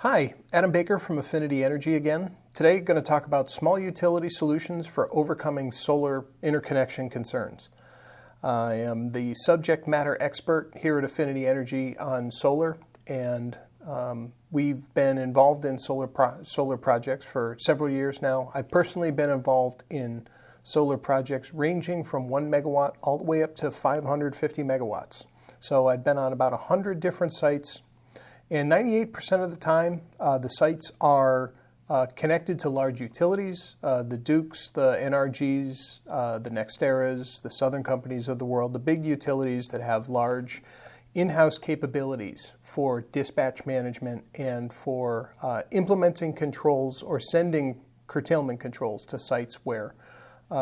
Hi, Adam Baker from Affinity Energy again. Today, I'm going to talk about small utility solutions for overcoming solar interconnection concerns. I am the subject matter expert here at Affinity Energy on solar, and we've been involved in solar projects for several years now. I've personally been involved in solar projects ranging from 1 megawatt all the way up to 550 megawatts. So I've been on about 100 different sites. And 98% of the time, the sites are connected to large utilities, the Dukes, the NRGs, the NextEras, the Southern companies of the world, the big utilities that have large in-house capabilities for dispatch management and for implementing controls or sending curtailment controls to sites where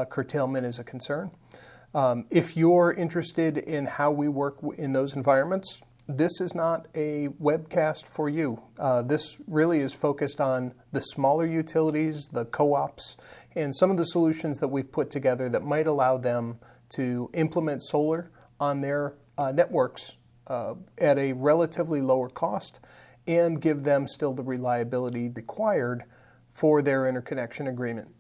curtailment is a concern. If you're interested in how we work in those environments, this is not a webcast for you. This really is focused on the smaller utilities, the co-ops, and some of the solutions that we've put together that might allow them to implement solar on their networks at a relatively lower cost and give them still the reliability required for their interconnection agreement.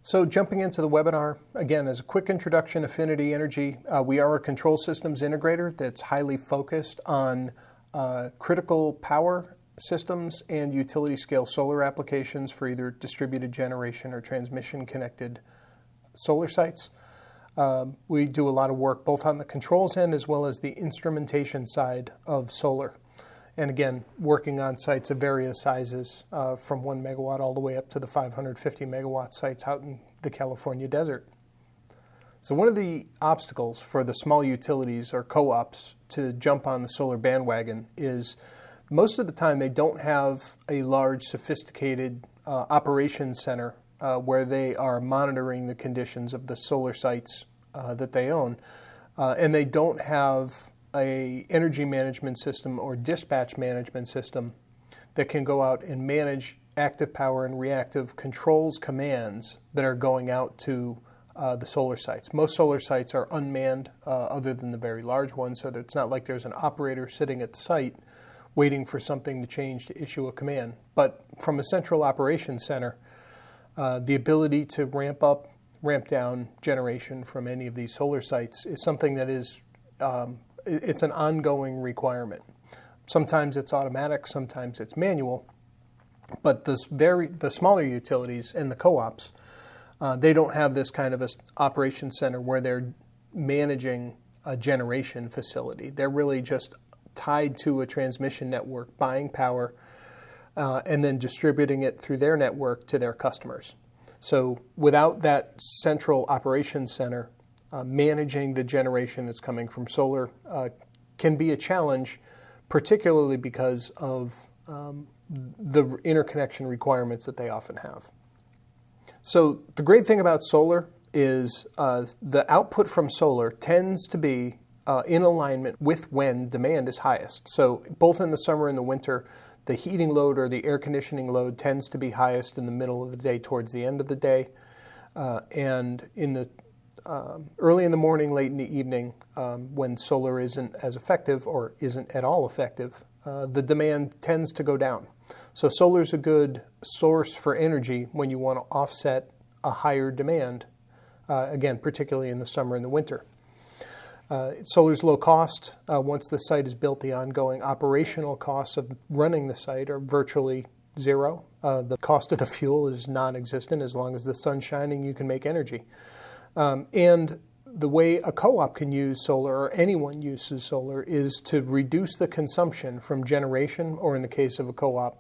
So jumping into the webinar, again, as a quick introduction, Affinity Energy, we are a control systems integrator that's highly focused on critical power systems and utility scale solar applications for either distributed generation or transmission connected solar sites. We do a lot of work both on the controls end as well as the instrumentation side of solar. And again, working on sites of various sizes from 1 megawatt all the way up to the 550 megawatt sites out in the California desert. So one of the obstacles for the small utilities or co-ops to jump on the solar bandwagon is most of the time they don't have a large sophisticated operations center where they are monitoring the conditions of the solar sites that they own. And they don't have an energy management system or dispatch management system that can go out and manage active power and reactive controls commands that are going out to the solar sites. Most solar sites are unmanned other than the very large ones, so that it's not like there's an operator sitting at the site waiting for something to change to issue a command. But from a central operations center, the ability to ramp up, ramp down generation from any of these solar sites is something that is it's an ongoing requirement. Sometimes it's automatic, sometimes it's manual, but the smaller utilities and the co-ops, they don't have this kind of an operations center where they're managing a generation facility. They're really just tied to a transmission network, buying power, and then distributing it through their network to their customers. So without that central operations center, managing the generation that's coming from solar can be a challenge, particularly because of the interconnection requirements that they often have. So the great thing about solar is the output from solar tends to be in alignment with when demand is highest. So both in the summer and the winter, the heating load or the air conditioning load tends to be highest in the middle of the day towards the end of the day. And in the early in the morning, late in the evening, when solar isn't as effective or isn't at all effective, the demand tends to go down. So solar is a good source for energy when you want to offset a higher demand, again, particularly in the summer and the winter. Solar is low cost. Once the site is built, the ongoing operational costs of running the site are virtually zero. The cost of the fuel is non-existent. As long as the sun's shining, you can make energy. And the way a co-op can use solar, or anyone uses solar, is to reduce the consumption from generation, or in the case of a co-op,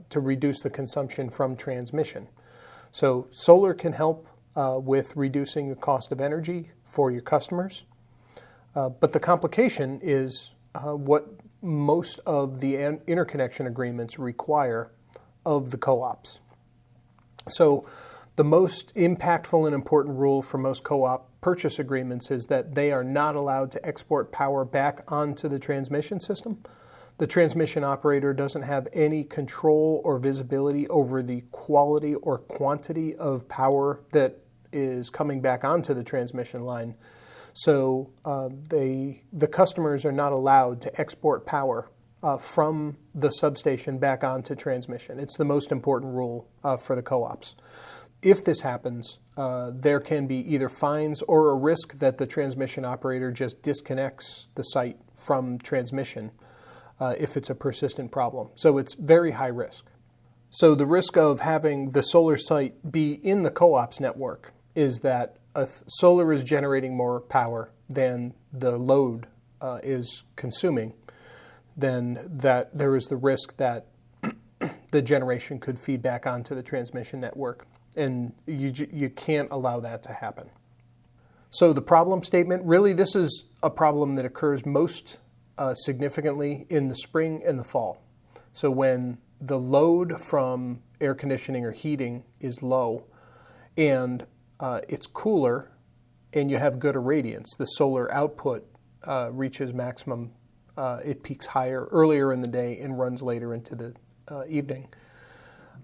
to reduce the consumption from transmission. So solar can help with reducing the cost of energy for your customers. But the complication is what most of the interconnection agreements require of the co-ops. So the most impactful and important rule for most co-op purchase agreements is that they are not allowed to export power back onto the transmission system. The transmission operator doesn't have any control or visibility over the quality or quantity of power that is coming back onto the transmission line. So the customers are not allowed to export power from the substation back onto transmission. It's the most important rule for the co-ops. If this happens, there can be either fines or a risk that the transmission operator just disconnects the site from transmission if it's a persistent problem. So it's very high risk. So the risk of having the solar site be in the co-op's network is that if solar is generating more power than the load is consuming, then that there is the risk that the generation could feed back onto the transmission network. And you can't allow that to happen. So the problem statement, really this is a problem that occurs most significantly in the spring and the fall. So when the load from air conditioning or heating is low and it's cooler and you have good irradiance, the solar output reaches maximum, it peaks higher earlier in the day and runs later into the evening.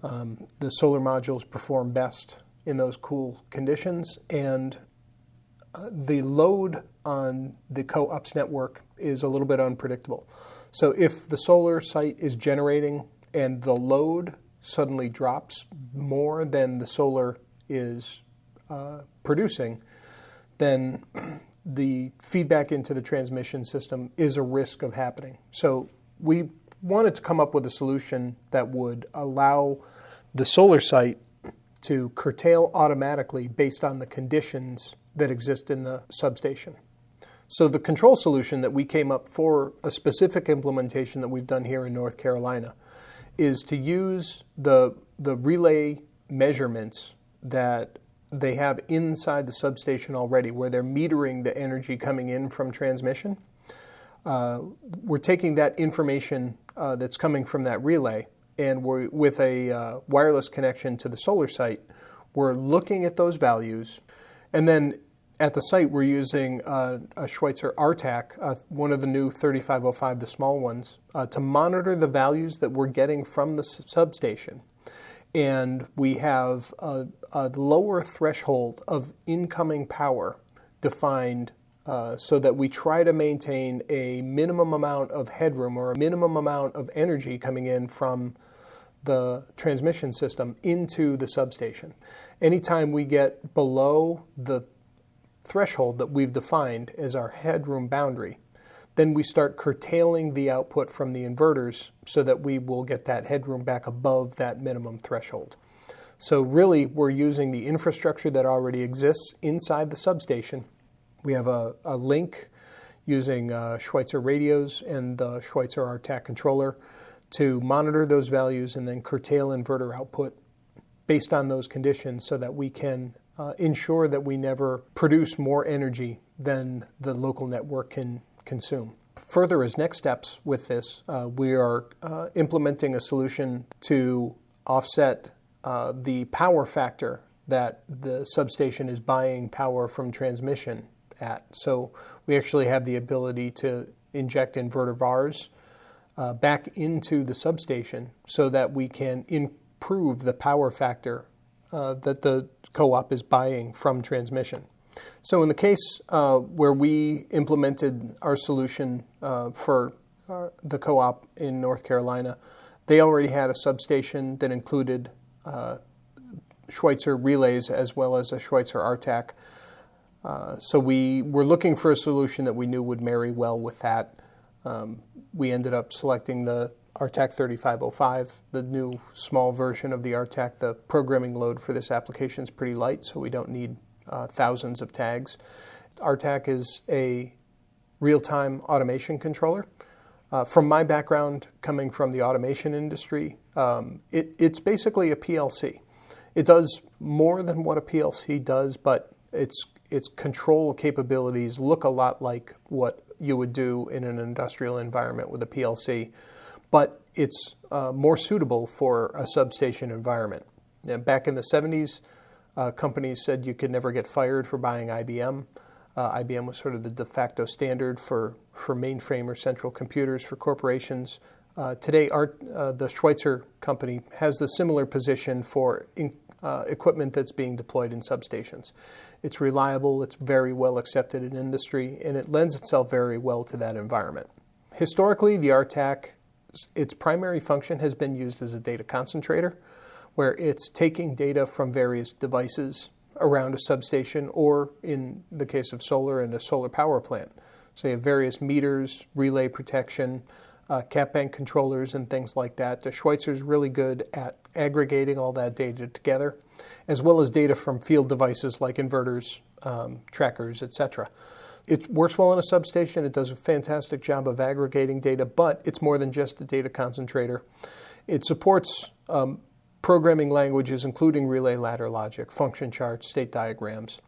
The solar modules perform best in those cool conditions, and the load on the co-op's network is a little bit unpredictable. So if the solar site is generating and the load suddenly drops more than the solar is producing, then the feedback into the transmission system is a risk of happening. So we wanted to come up with a solution that would allow the solar site to curtail automatically based on the conditions that exist in the substation. So the control solution that we came up for a specific implementation that we've done here in North Carolina is to use the relay measurements that they have inside the substation already, where they're metering the energy coming in from transmission. We're taking that information that's coming from that relay, and we're with a wireless connection to the solar site, we're looking at those values, and then at the site we're using a Schweitzer RTAC, one of the new 3505, the small ones, to monitor the values that we're getting from the substation. And we have a lower threshold of incoming power defined so that we try to maintain a minimum amount of headroom or a minimum amount of energy coming in from the transmission system into the substation. Anytime we get below the threshold that we've defined as our headroom boundary, then we start curtailing the output from the inverters so that we will get that headroom back above that minimum threshold. So really, we're using the infrastructure that already exists inside the substation. We have a link using Schweitzer radios and the Schweitzer RTAC controller to monitor those values and then curtail inverter output based on those conditions so that we can ensure that we never produce more energy than the local network can consume. Further, as next steps with this, we are implementing a solution to offset the power factor that the substation is buying power from transmission at. So we actually have the ability to inject inverter VARs back into the substation so that we can improve the power factor that the co-op is buying from transmission. So in the case where we implemented our solution for the co-op in North Carolina, they already had a substation that included Schweitzer relays as well as a Schweitzer RTAC. So we were looking for a solution that we knew would marry well with that. We ended up selecting the RTAC 3505, the new small version of the RTAC. The programming load for this application is pretty light, so we don't need thousands of tags. RTAC is a real-time automation controller. From my background, coming from the automation industry, it's basically a PLC. It does more than what a PLC does, but its control capabilities look a lot like what you would do in an industrial environment with a PLC, but it's more suitable for a substation environment. Back in the 70s, companies said you could never get fired for buying IBM. IBM was sort of the de facto standard for mainframe or central computers for corporations. Today, the Schweitzer company has the similar position for equipment that's being deployed in substations. It's reliable, it's very well accepted in industry, and it lends itself very well to that environment. Historically, the RTAC its primary function has been used as a data concentrator, where it's taking data from various devices around a substation, or in the case of solar, in a solar power plant. So you have various meters, relay protection, cap bank controllers, and things like that. The Schweitzer's really good at aggregating all that data together, as well as data from field devices like inverters, trackers, etc. It works well in a substation. It does a fantastic job of aggregating data, but it's more than just a data concentrator. It supports programming languages, including relay ladder logic, function charts, state diagrams.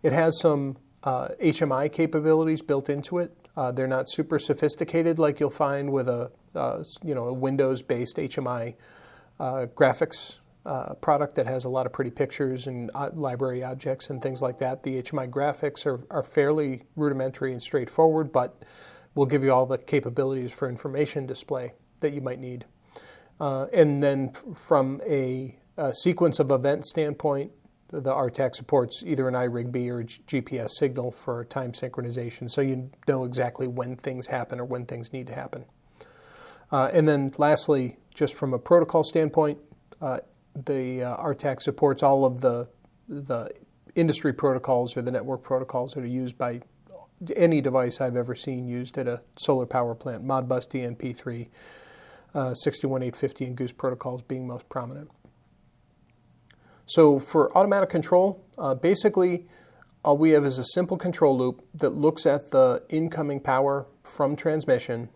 It has some HMI capabilities built into it. They're not super sophisticated like you'll find with a Windows-based HMI graphics product that has a lot of pretty pictures and library objects and things like that. The HMI graphics are fairly rudimentary and straightforward, but will give you all the capabilities for information display that you might need. And then from a sequence of event standpoint, the RTAC supports either an iRigB or a GPS signal for time synchronization, so you know exactly when things happen or when things need to happen. And then lastly, just from a protocol standpoint, the RTAC supports all of the industry protocols or the network protocols that are used by any device I've ever seen used at a solar power plant, Modbus, DNP3, 61850, and Goose protocols being most prominent. So for automatic control, basically all we have is a simple control loop that looks at the incoming power from transmission,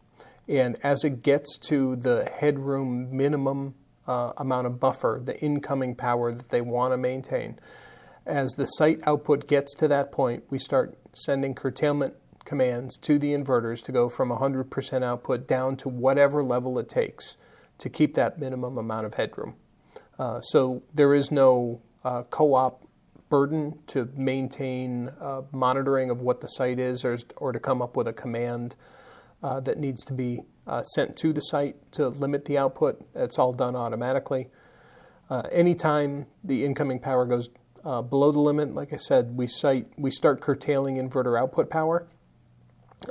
and as it gets to the headroom minimum amount of buffer, the incoming power that they want to maintain, as the site output gets to that point, we start sending curtailment commands to the inverters to go from 100% output down to whatever level it takes to keep that minimum amount of headroom. So there is no co-op burden to maintain monitoring of what the site is, or to come up with a command that needs to be sent to the site to limit the output. It's all done automatically. Anytime the incoming power goes below the limit, like I said, we start curtailing inverter output power.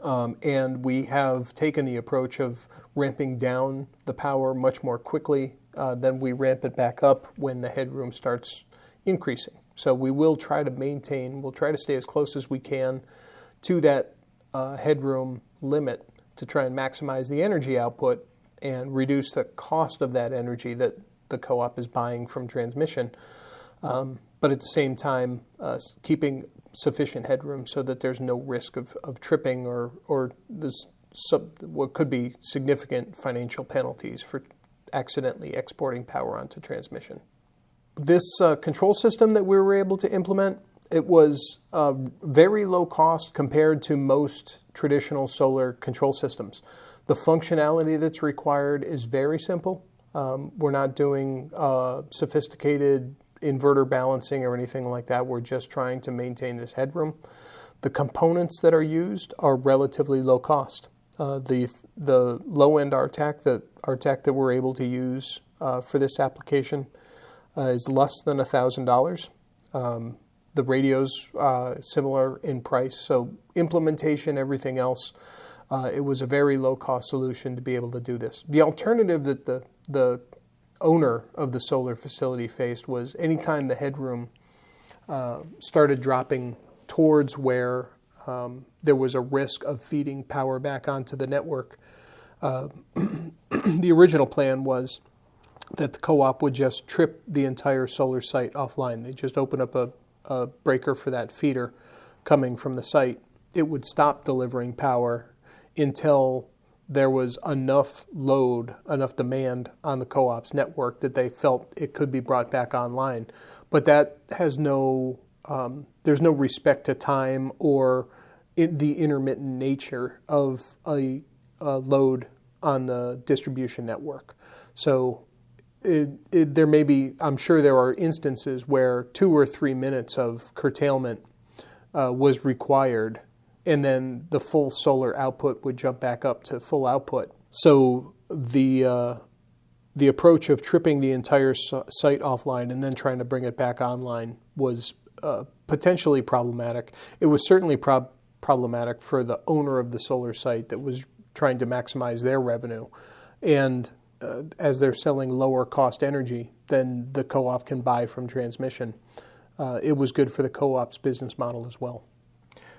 And we have taken the approach of ramping down the power much more quickly than we ramp it back up when the headroom starts increasing. So we will try to stay as close as we can to that headroom limit to try and maximize the energy output and reduce the cost of that energy that the co-op is buying from transmission. But at the same time, keeping sufficient headroom so that there's no risk of tripping or what could be significant financial penalties for accidentally exporting power onto transmission. This control system that we were able to implement, it was very low cost compared to most traditional solar control systems. The functionality that's required is very simple. We're not doing sophisticated inverter balancing or anything like that. We're just trying to maintain this headroom. The components that are used are relatively low cost. The low-end RTAC, the RTAC that we're able to use for this application is less than $1,000. The radio's similar in price, so implementation, everything else, it was a very low-cost solution to be able to do this. The alternative that the owner of the solar facility faced was anytime the headroom started dropping towards where there was a risk of feeding power back onto the network, the original plan was that the co-op would just trip the entire solar site offline. They just open up a breaker for that feeder coming from the site. It would stop delivering power until there was enough load, enough demand on the co-op's network that they felt it could be brought back online. But that has there's no respect to time or the intermittent nature of a load on the distribution network. So there may be, I'm sure there are instances where 2 or 3 minutes of curtailment was required, and then the full solar output would jump back up to full output. So the approach of tripping the entire site offline and then trying to bring it back online was potentially problematic. It was certainly problematic for the owner of the solar site that was trying to maximize their revenue And as they're selling lower cost energy than the co-op can buy from transmission, it was good for the co-op's business model as well.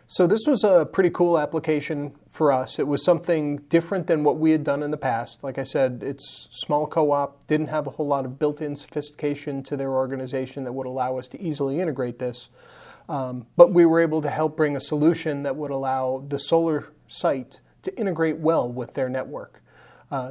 So this was a pretty cool application for us. It was something different than what we had done in the past. Like I said, it's small co-op, didn't have a whole lot of built-in sophistication to their organization that would allow us to easily integrate this. But we were able to help bring a solution that would allow the solar site to integrate well with their network.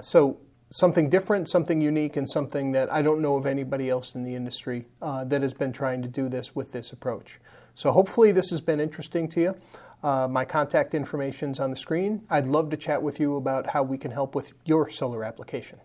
So something different, something unique, and something that I don't know of anybody else in the industry that has been trying to do this with this approach. So hopefully this has been interesting to you. My contact information is on the screen. I'd love to chat with you about how we can help with your solar application.